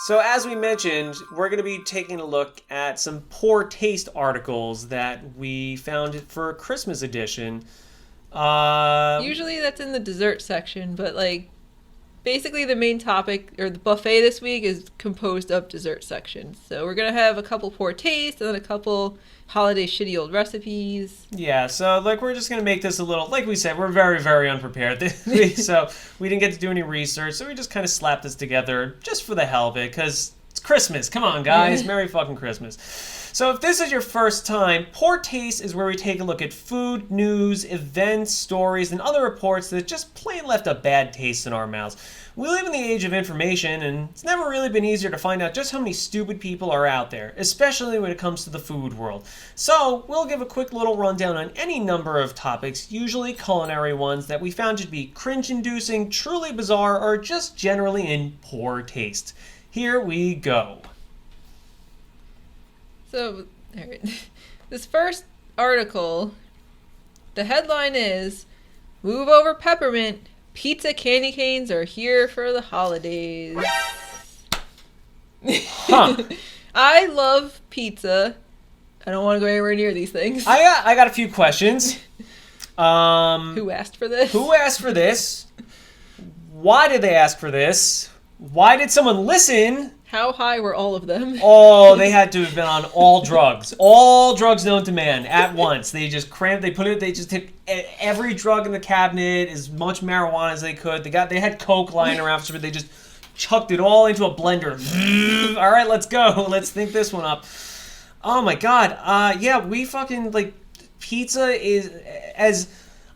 So as we mentioned, we're going to be taking a look at some poor taste articles that we found for Christmas edition. Usually that's in the dessert section, but like basically the main topic or the buffet this week is composed of dessert sections. So we're going to have a couple poor taste and then a couple holiday shitty old recipes. Yeah, so like we're just going to make this a little, like we said, we're very, very unprepared this week, so we didn't get to do any research, so we just kind of slapped this together just for the hell of it, because it's Christmas. Come on, guys. Merry fucking Christmas. So if this is your first time, Poor Taste is where we take a look at food, news, events, stories, and other reports that just plain left a bad taste in our mouths. We live in the age of information, and it's never really been easier to find out just how many stupid people are out there, especially when it comes to the food world. So we'll give a quick little rundown on any number of topics, usually culinary ones, that we found to be cringe-inducing, truly bizarre, or just generally in poor taste. Here we go. So, this first article, the headline is, "Move over peppermint, pizza candy canes are here for the holidays." Huh. I love pizza. I don't want to go anywhere near these things. I got a few questions. Who asked for this? Who asked for this? Why did they ask for this? Why did someone listen? How high were all of them? Oh, they had to have been on all drugs. All drugs known to man at once. They just they just took every drug in the cabinet, as much marijuana as they could. They had coke lying around, so they just chucked it all into a blender. All right, let's go. Let's think this one up. Oh my god. Yeah, we fucking, like, pizza is,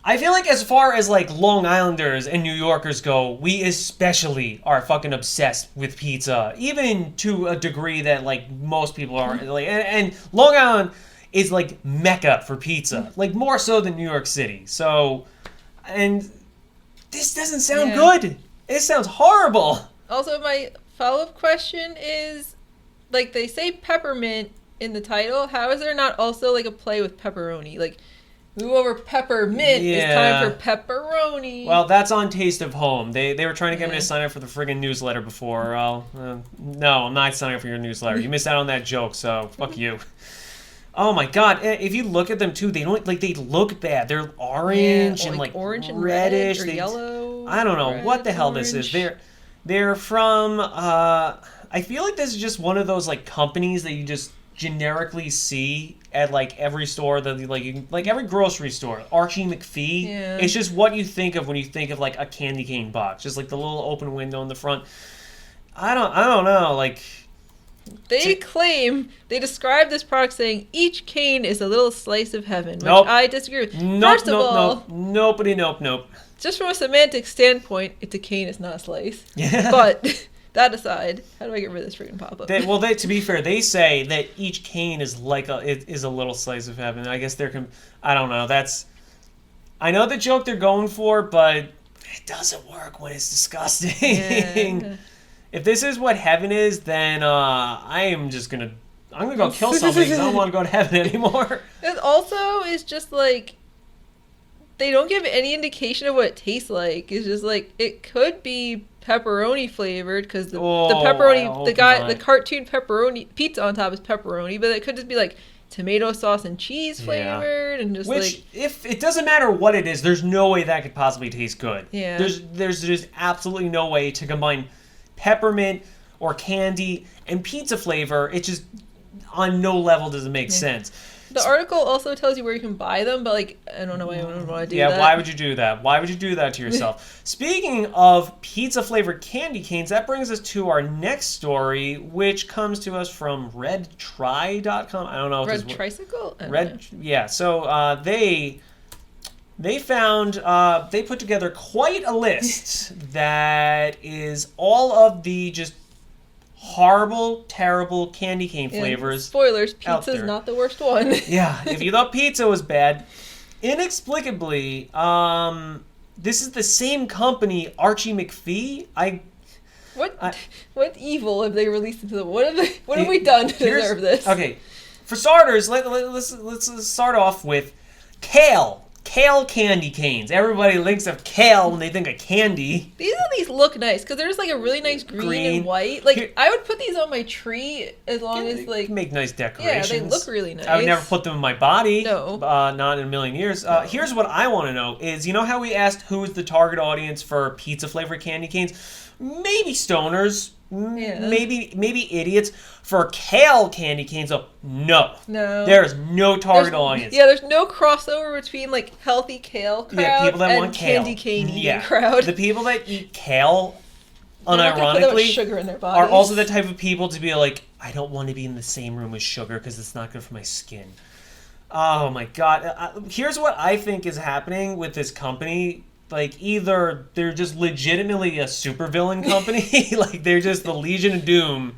I feel like as far as, like, Long Islanders and New Yorkers go, we especially are fucking obsessed with pizza. Even to a degree that, like, most people are. Like, and Long Island is, like, mecca for pizza. Like, more so than New York City. So, and this doesn't sound good. It sounds horrible. Also, my follow-up question is, like, they say peppermint in the title. How is there not also, like, a play with pepperoni? Like, move over peppermint. It's time for pepperoni. Well, that's on Taste of Home. They were trying to get me to sign up for the friggin' newsletter before. No, I'm not signing up for your newsletter. You missed out on that joke, so fuck you. Oh my god! If you look at them too, they don't they look bad. They're orange and like orange and reddish, red or yellow. I don't know what the hell this is. They're from. I feel like this is just one of those like companies that you just generically see at like every store, that like every grocery store. Archie McPhee. Yeah. It's just what you think of when you think of like a candy cane box, just like the little open window in the front. I don't know, like. They describe this product saying each cane is a little slice of heaven, which I disagree with. First of all, nope. Just from a semantic standpoint, it's a cane, it's not a slice. Yeah. But that aside, how do I get rid of this freaking pop-up? To be fair, they say that each cane is like is a little slice of heaven. I guess I don't know. I know the joke they're going for, but it doesn't work when it's disgusting. Yeah. If this is what heaven is, then I'm gonna go kill somebody because I don't want to go to heaven anymore. It also is just like, they don't give any indication of what it tastes like. It's just like, it could be pepperoni flavored because the pepperoni, the cartoon pepperoni pizza on top is pepperoni, but it could just be like tomato sauce and cheese flavored, and just if it doesn't matter what it is, there's no way that could possibly taste good. Yeah. There's just absolutely no way to combine peppermint or candy and pizza flavor. It just, on no level does it make sense. The article also tells you where you can buy them, but like, I don't know why you would want to do that. Yeah, why would you do that? Why would you do that to yourself? Speaking of pizza flavored candy canes, that brings us to our next story, which comes to us from redtry.com. I don't know what Red Tricycle? Yeah, so they found, they put together quite a list that is all of the just horrible, terrible candy cane flavors. Spoilers, pizza's not the worst one. Yeah, if you thought pizza was bad, inexplicably, this is the same company, Archie McPhee. What evil have they released into the... What have we done to deserve this? Okay, for starters, let's start off with kale. Kale candy canes. Everybody thinks of kale when they think of candy. These look nice because they're just like a really nice green and white. Like I would put these on my tree as long as like make nice decorations. Yeah, they look really nice. I would never put them in my body. No, not in a million years. No. Here's what I want to know: is how we asked who is the target audience for pizza flavored candy canes? Maybe stoners. Yeah. Maybe idiots. For kale candy canes, no. There's no target audience. Yeah, there's no crossover between like healthy kale crowd people that and want kale. candy cane eating crowd. The people that eat kale, unironically, sugar in their are also the type of people to be like, I don't want to be in the same room as sugar because it's not good for my skin. Oh my god! Here's what I think is happening with this company. Like, either they're just legitimately a supervillain company, like they're just the Legion of Doom,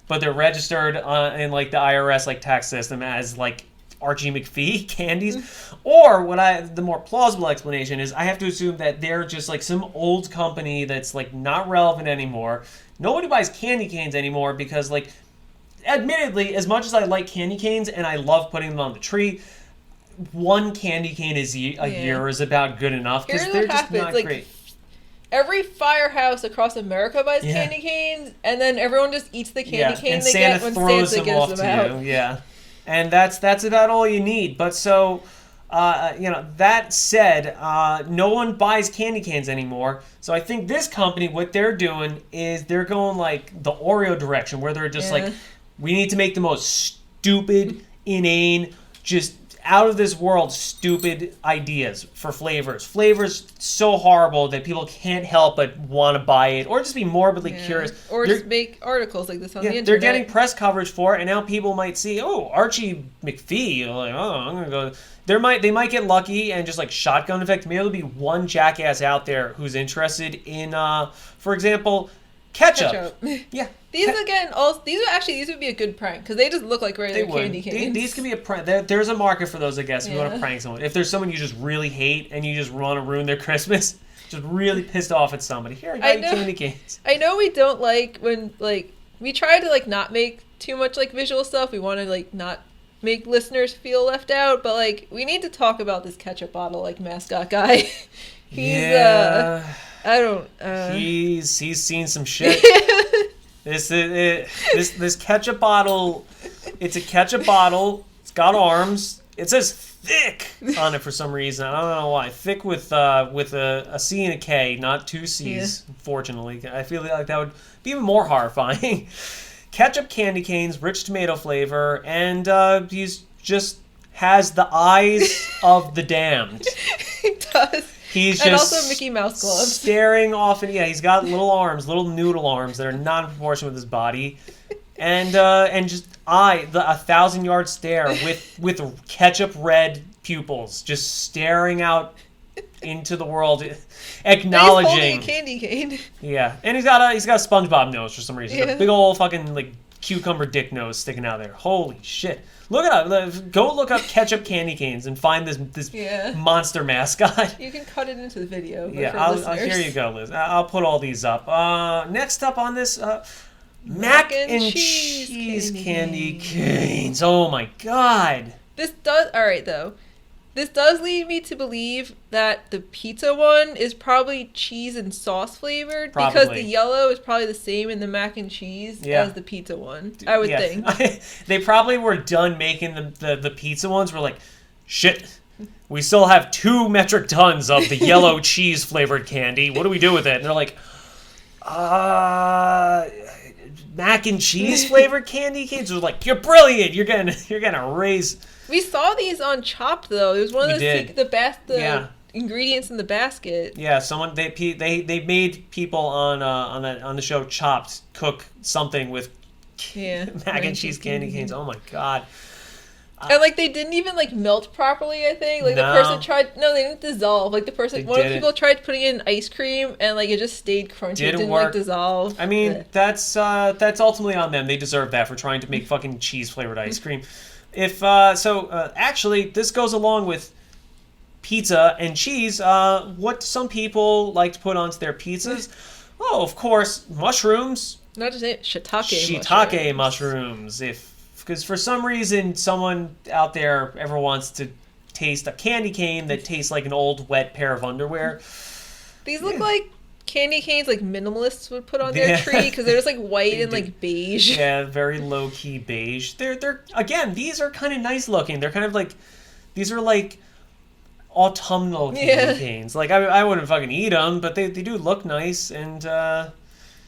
but they're registered in like the IRS like tax system as like Archie McPhee candies, or the more plausible explanation is I have to assume that they're just like some old company that's like not relevant anymore. Nobody buys candy canes anymore because, like, admittedly, as much as I like candy canes and I love putting them on the tree, one candy cane a year is about good enough because they're just not great. Every firehouse across America buys candy canes, and then everyone just eats the candy cane they get when Santa gives them out. Yeah, and that's about all you need. But so, that said, no one buys candy canes anymore. So I think this company, what they're doing is they're going like the Oreo direction, where they're just like, we need to make the most stupid, inane, just out of this world stupid ideas for flavors. Flavors so horrible that people can't help but want to buy it or just be morbidly curious. Or just make articles like this on the internet. They're getting press coverage for it, and now people might see, Archie McPhee. Like, I'm going to go. They might get lucky and just like shotgun effect. Maybe there'll be one jackass out there who's interested in, for example, ketchup. Yeah. These would be a good prank because they just look like regular candy canes. These can be a prank. There's a market for those, I guess. If you want to prank someone, if there's someone you just really hate and you just want to ruin their Christmas, just really pissed off at somebody. Here, I got candy canes. I know we don't like when we try to like not make too much like visual stuff. We want to like not make listeners feel left out, but like we need to talk about this ketchup bottle like mascot guy. He's he's seen some shit. This ketchup bottle, it's a ketchup bottle. It's got arms. It says thick on it for some reason. I don't know why. Thick with a C and a K, not two C's. Unfortunately, I feel like that would be even more horrifying. Ketchup candy canes, rich tomato flavor, and he's just has the eyes of the damned. He does. He's and just also Mickey Mouse gloves. Staring off, and he's got little arms, little noodle arms that are not in proportion with his body, and just a 1,000-yard stare with ketchup red pupils, just staring out into the world, acknowledging. He's holding a candy cane. Yeah, and he's got a SpongeBob nose for some reason, a big old fucking like cucumber dick nose sticking out there. Holy shit. Look it up. Go look up ketchup candy canes and find this monster mascot. You can cut it into the video. Here you go, Liz. I'll put all these up. Next up on this, mac and cheese candy canes. Oh my god. This does lead me to believe that the pizza one is probably cheese and sauce flavored because the yellow is probably the same in the mac and cheese as the pizza one. I would think. They probably were done making the pizza ones. We're like, shit, we still have 2 metric tons of the yellow cheese flavored candy. What do we do with it? And they're like, mac and cheese flavored candy canes. We're like, you're brilliant. You're gonna raise. We saw these on Chopped though. It was one of the ingredients in the basket. Yeah, someone they made people on the show Chopped cook something with mac and cheese candy canes. Oh my god. And like they didn't even like melt properly, I think. Like the person tried they didn't dissolve. Like one of the people tried putting in ice cream and like it just stayed crunchy. It didn't like dissolve. I mean, that's ultimately on them. They deserve that for trying to make fucking cheese flavored ice cream. Actually, this goes along with pizza and cheese. What some people like to put onto their pizzas? Oh, of course, mushrooms. Not just shiitake mushrooms. Because for some reason, someone out there ever wants to taste a candy cane that tastes like an old wet pair of underwear. These look like candy canes like minimalists would put on their tree because they're just like white and like beige. Yeah, very low key beige. They're again, these are kind of nice looking. They're kind of like, these are like autumnal candy canes. Like I wouldn't fucking eat them, but they do look nice. And the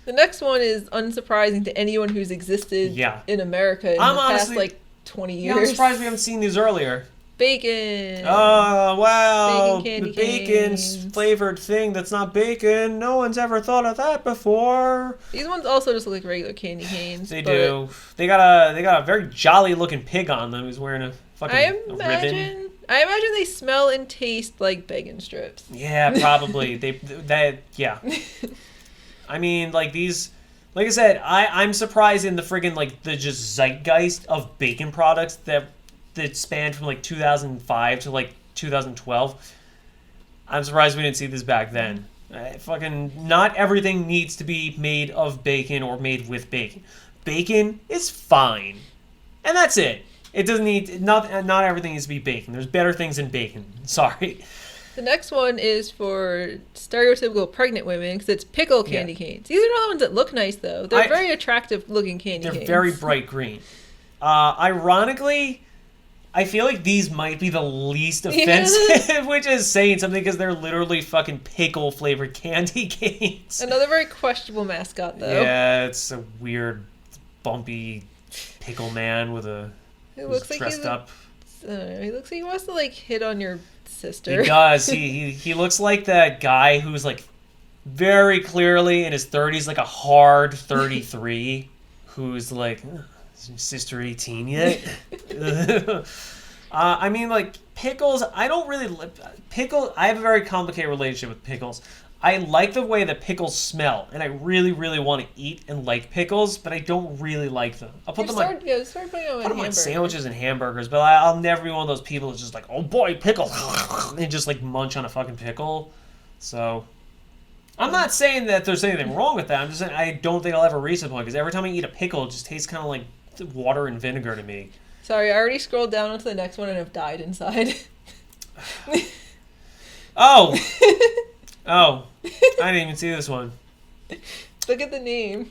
next one is unsurprising to anyone who's existed in America in the past like 20 years. Yeah, I'm surprised we haven't seen these earlier. Bacon. Oh, wow. Bacon candy the bacon's canes. flavored thing that's not bacon. No one's ever thought of that before. These ones also just look like regular candy canes. They do. They got a very jolly looking pig on them who's wearing a fucking a ribbon. I imagine they smell and taste like bacon strips. Yeah, probably. Yeah. I mean, like these, like I said, I'm surprised in the friggin' like the just zeitgeist of bacon products that spanned from like 2005 to like 2012. I'm surprised we didn't see this back then. Fucking not everything needs to be made of bacon or made with bacon. Bacon is fine, and that's it. It doesn't need not everything needs to be bacon. There's better things than bacon. Sorry. The next one is for stereotypical pregnant women because it's pickle candy canes. These are not the ones that look nice though. They're very attractive looking candy canes. They're very bright green. Ironically, I feel like these might be the least offensive, which is saying something because they're literally fucking pickle flavored candy canes. Another very questionable mascot, though. Yeah, it's a weird, bumpy pickle man with a. It looks like dressed up. He looks like he wants to like hit on your sister. He does. He looks like that guy who's like very clearly in his 30s, like a hard 33, who's like. Sister 18 yet? I mean, like, pickles, I don't really... I have a very complicated relationship with pickles. I like the way that pickles smell, and I really, really want to eat and like pickles, but I don't really like them. I'll put them on sandwiches and hamburgers, but I'll never be one of those people that's just like, oh boy, pickle, and just like munch on a fucking pickle. So... I'm not saying that there's anything wrong with that. I'm just saying I don't think I'll ever reach the point, because every time I eat a pickle, it just tastes kind of like water and vinegar to me. Sorry, I already scrolled down onto the next one and have died inside. Oh, I didn't even see this one. Look at the name.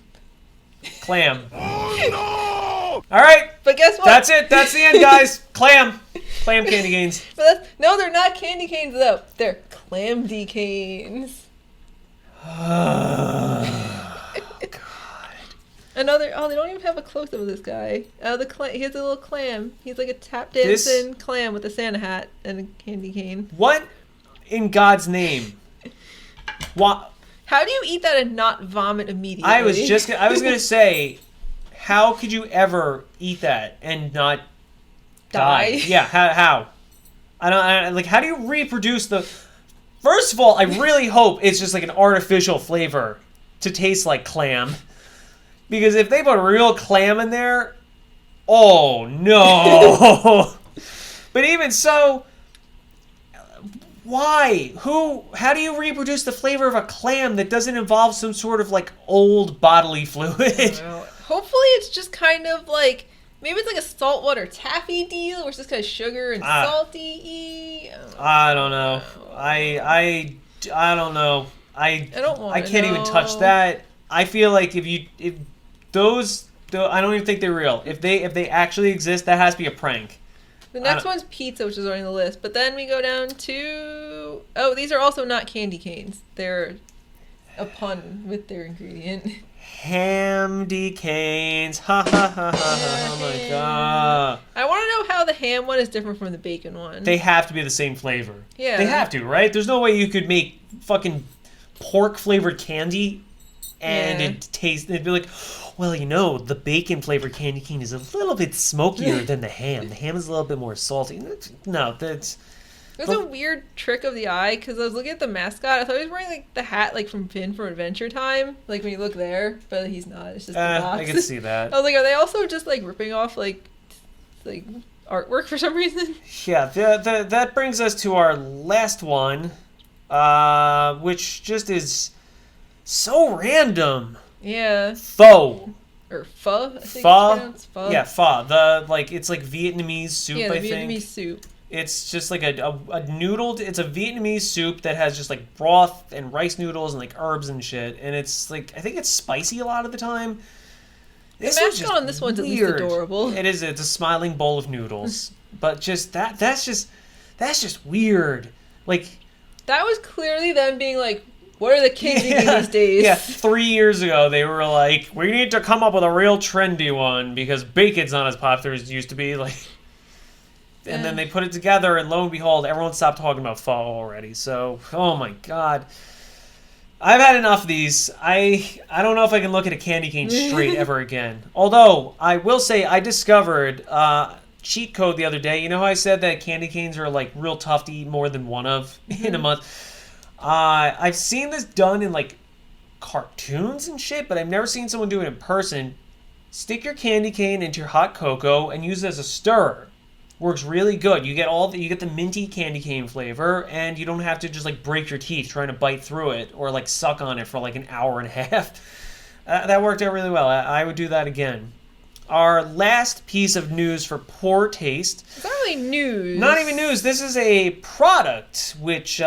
Clam. Oh no! All right, but guess what? That's it. That's the end, guys. Clam candy canes. But no, they're not candy canes though. They're clamdy canes. Another. Oh, they don't even have a close up of this guy. He has a little clam. He's like a tap dancing clam with a Santa hat and a candy cane. What in God's name? What? How do you eat that and not vomit immediately? I was gonna say, how could you ever eat that and not die? Yeah. How? I don't like. How do you reproduce the? First of all, I really hope it's just like an artificial flavor to taste like clam. Because if they put real clam in there, oh no. But even so, why? How do you reproduce the flavor of a clam that doesn't involve some sort of like old bodily fluid? Hopefully it's just kind of like, maybe it's like a saltwater taffy deal where it's just kind of sugar and salty. I don't know. I don't know. I can't even touch that. I feel like if those I don't even think they're real. If they actually exist, that has to be a prank. The next one's pizza, which is on the list. But then we go down to these are also not candy canes. They're a pun with their ingredient. Hamdi Canes. Ha ha ha ha. Oh my god. I want to know how the ham one is different from the bacon one. They have to be the same flavor. Yeah. They have to, right? There's no way you could make fucking pork flavored candy and it'd be like, well, the bacon flavored candy cane is a little bit smokier than the ham. The ham is a little bit more salty. No, that's... There's a weird trick of the eye, because I was looking at the mascot. I thought he was wearing like the hat like from Finn from Adventure Time, like when you look there, but he's not. It's just the box. I can see that. I was like, are they also just like ripping off like artwork for some reason? Yeah, that brings us to our last one, which just is so random. Yeah. Pho. Or pho, I think pho? It's pronounced pho. Yeah, pho. It's like Vietnamese soup, I think. Yeah, Vietnamese soup. It's just like a noodle. It's a Vietnamese soup that has just like broth and rice noodles and like herbs and shit. And it's like, I think it's spicy a lot of the time. The mascot on this one's weird. At least adorable. It is. It's a smiling bowl of noodles. But just that's just weird. Like, that was clearly them being like, what are the kids eating these days? Yeah, 3 years ago they were like, we need to come up with a real trendy one because bacon's not as popular as it used to be. Like, and then they put it together, and lo and behold, everyone stopped talking about pho already. So, oh my god. I've had enough of these. I don't know if I can look at a candy cane straight ever again. Although, I will say I discovered cheat code the other day. You know how I said that candy canes are like real tough to eat more than one of in a month? I've seen this done in like cartoons and shit, but I've never seen someone do it in person. Stick your candy cane into your hot cocoa and use it as a stirrer. Works really good. You get the minty candy cane flavor, and you don't have to just like break your teeth trying to bite through it or like suck on it for like an hour and a half. That worked out really well. I would do that again. Our last piece of news for poor taste. It's not really news. Not even news. This is a product which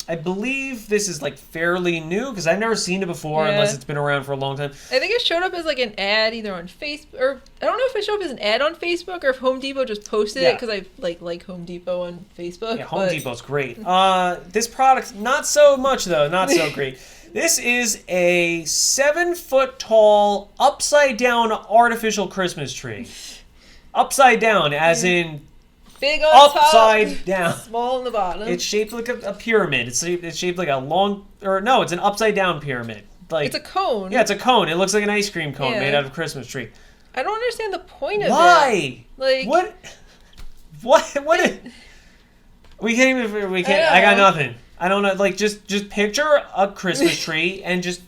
I believe this is like fairly new because I've never seen it before unless it's been around for a long time. I think it showed up as like an ad either on Facebook or I don't know if it showed up as an ad on Facebook or if Home Depot just posted it because I like Home Depot on Facebook. Yeah, Home Depot's great. This product, not so much though, not so great. This is a 7-foot tall upside down artificial Christmas tree. Upside down, as in big on upside top, down, small on the bottom. It's shaped like a pyramid. It's shaped like it's an upside down pyramid. Like, it's a cone. Yeah, it's a cone. It looks like an ice cream cone made out of a Christmas tree. I don't understand the point of it. Why? Like, what? We can't even. We can't. I got nothing. I don't know. Like, just picture a Christmas tree and just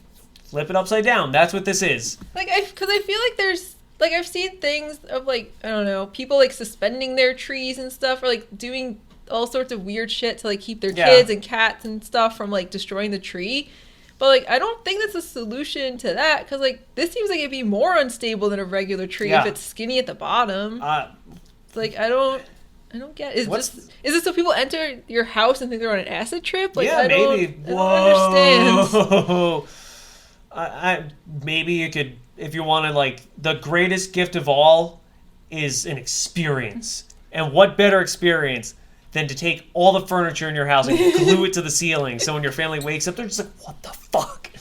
flip it upside down. That's what this is. Like, because I feel like there's. Like, I've seen things of, like, I don't know, people, like, suspending their trees and stuff, or, like, doing all sorts of weird shit to, like, keep their kids and cats and stuff from, like, destroying the tree. But, like, I don't think that's a solution to that, because, like, this seems like it'd be more unstable than a regular tree if it's skinny at the bottom. Like, I don't get it. Is this so people enter your house and think they're on an acid trip? Like, maybe. I don't understand. Maybe you could... If you wanted, like, the greatest gift of all is an experience. And what better experience than to take all the furniture in your house and glue it to the ceiling so when your family wakes up, they're just like, what the fuck?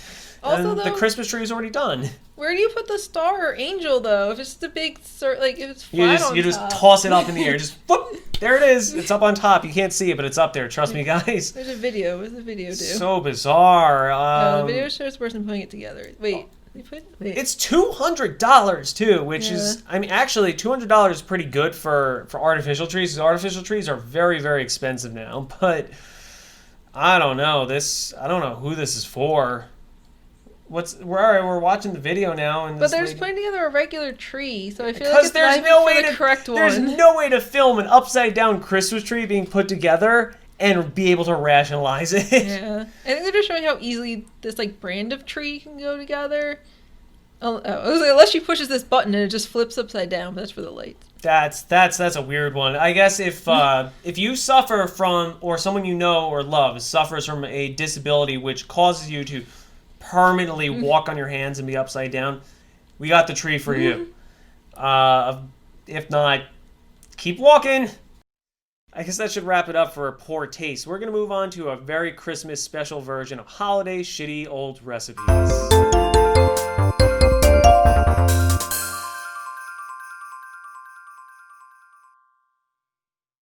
Also, and the Christmas tree is already done. Where do you put the star or angel, though? If it's just a big, like, if it's flat on top. You just toss it up in the air. Just, whoop, there it is. It's up on top. You can't see it, but it's up there. Trust me, guys. There's a video. What does the video do? So bizarre. No, the video shows the person putting it together. Wait. It's $200 too, which is, I mean, actually $200 is pretty good for artificial trees, because artificial trees are very, very expensive now. But I don't know. I don't know who this is for. We're watching the video now, and but they're just putting together a regular tree, so I feel like it's not the correct one. There's no way to film an upside down Christmas tree being put together and be able to rationalize it. Yeah. I think they're just showing how easily this, like, brand of tree can go together. I was like, unless she pushes this button and it just flips upside down, but that's for the lights. That's a weird one. I guess if you suffer from, or someone you know or love suffers from a disability which causes you to permanently walk on your hands and be upside down, we got the tree for you. If not, keep walking. I guess that should wrap it up for poor taste. We're going to move on to a very Christmas special version of holiday shitty old recipes.